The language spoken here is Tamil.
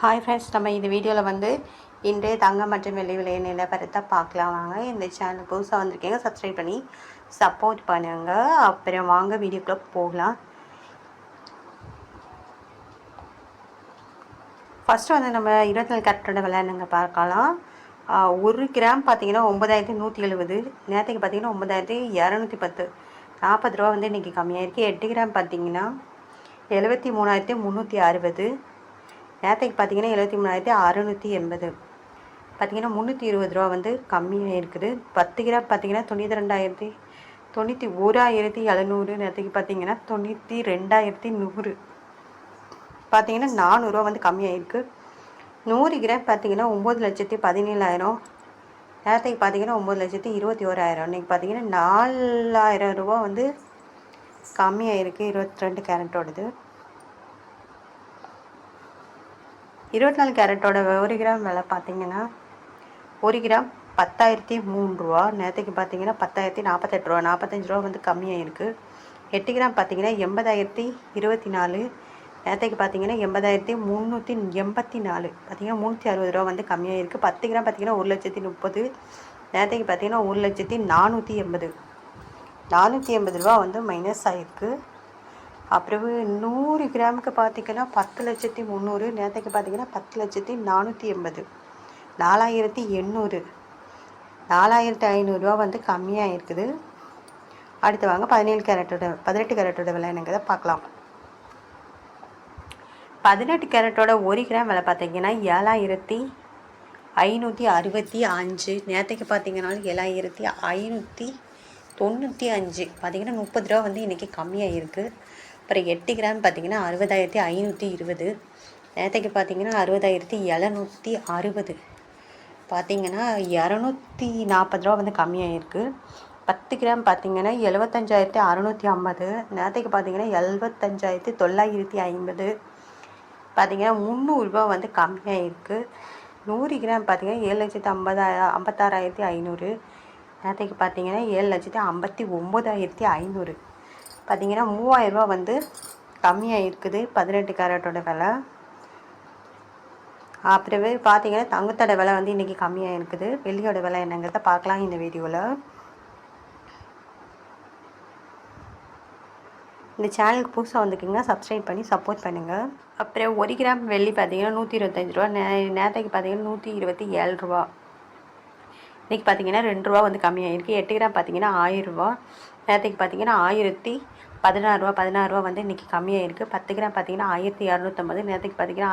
ஹாய் ஃப்ரெண்ட்ஸ், நம்ம இந்த வீடியோவில் வந்து இன்றைய தங்கம் மற்றும் வெள்ளி விலை நிலவரத்தை பார்க்கலாம். வாங்க. இந்த சேனல் புதுசாக வந்திருக்கீங்க, சப்ஸ்கிரைப் பண்ணி சப்போர்ட் பண்ணுங்க. அப்புறம் வாங்க வீடியோக்குள்ளே போகலாம். ஃபஸ்ட்டு வந்து நம்ம 24 கேரட்டோட விலை என்னங்க பார்க்கலாம். 1 கிராம் பார்த்தீங்கன்னா 9170, நேற்றுக்கு பார்த்தீங்கன்னா 9210, 40 ரூபா வந்து இன்றைக்கி கம்மியாக இருக்குது. 8 கிராம் பார்த்தீங்கன்னா 73,360, நேற்றுக்கு பார்த்தீங்கன்னா 73,680, பார்த்தீங்கன்னா 320 ரூபா வந்து கம்மியாக இருக்குது. 10 கிராம் பார்த்தீங்கன்னா 91,700, நேற்றுக்கு பார்த்தீங்கன்னா 92,100, பார்த்தீங்கன்னா 400 ரூபா வந்து கம்மியாக இருக்குது. 100 கிராம் பார்த்தீங்கன்னா 9,17,000, நேற்றுக்கு பார்த்தீங்கன்னா 9,21,000, இன்றைக்கி பார்த்தீங்கன்னா 4,000 ரூபா வந்து கம்மியாக இருக்குது. 22 கேரட்டோடது. 24 கேரட்டோட 1 கிராம் விலை பார்த்தீங்கன்னா 1 கிராம் 10,003 ரூபா, நேற்றுக்கு பார்த்தீங்கன்னா 10,048 ரூபா, 45 ரூபா வந்து கம்மியாக இருக்குது. 8 கிராம் பார்த்தீங்கன்னா 80,024, நேற்றுக்கு பார்த்தீங்கன்னா 80,384, பார்த்தீங்கன்னா 360 ரூபா வந்து கம்மியாக இருக்குது. 10 கிராம் பார்த்தீங்கன்னா 1,30,30, நேற்றுக்கு பார்த்தீங்கன்னா 1,04,80, 480 ரூபா வந்து மைனஸ் ஆகிருக்கு. அப்புறம் 100 கிராமுக்கு பார்த்திங்கன்னா 10,300,000, நேற்றுக்கு பார்த்திங்கன்னா 10,480,000, 4,800, 4,500 ரூபா வந்து கம்மியாக இருக்குது. அடுத்து வாங்க 18 கேரட்டோட விலை என்னங்கிறத பார்க்கலாம். 18 கேரட்டோட 1 கிராம் விலை பார்த்திங்கன்னா 7,565, நேற்றுக்கு பார்த்திங்கன்னா 7,595, பார்த்திங்கன்னா 30 ரூபா வந்து இன்றைக்கி கம்மியாக இருக்குது. அப்புறம் 8 கிராம் பார்த்திங்கன்னா 60,520, நேற்றுக்கு பார்த்திங்கன்னா 60,760, பார்த்திங்கன்னா 240 ரூபா வந்து கம்மியாக இருக்குது. 10 கிராம் பார்த்திங்கன்னா 75,650, நேற்றுக்கு பார்த்திங்கன்னா 75,950, பார்த்திங்கன்னா 300 ரூபா வந்து கம்மியாக இருக்குது. 100 கிராம் பார்த்திங்கன்னா 7,56,500, நேற்றுக்கு பார்த்திங்கன்னா 7,59,500, பார்த்திங்கன்னா 3,000 ரூபா வந்து கம்மியாக இருக்குது. 18 கேரட்டோட விலை. அப்புறமே பார்த்திங்கன்னா தங்கத்தோட விலை வந்து இன்றைக்கி கம்மியாக இருக்குது. வெள்ளியோட விலை என்னங்கிறத பார்க்கலாம் இந்த வீடியோவில். இந்த சேனலுக்கு புதுசாக வந்துருக்கீங்கன்னா சப்ஸ்கிரைப் பண்ணி சப்போர்ட் பண்ணுங்கள். அப்புறம் 1 கிராம் வெள்ளி பார்த்திங்கன்னா 125 ரூபா, நேற்றுக்கு பார்த்திங்கன்னா 127 ரூபா, இன்றைக்கி பார்த்திங்கன்னா 2 ரூபா வந்து கம்மியாக இருக்குது. 8 கிராம் பார்த்திங்கன்னா 1000 ரூபா, நேற்றுக்கு பார்த்திங்கன்னா 1016 ரூபா, 16 ரூபா வந்து இன்றைக்கி கம்மியாக இருக்குது. 10 கிராம் பார்த்திங்கன்னா 1250, நேற்றுக்கு பார்த்திங்கன்னா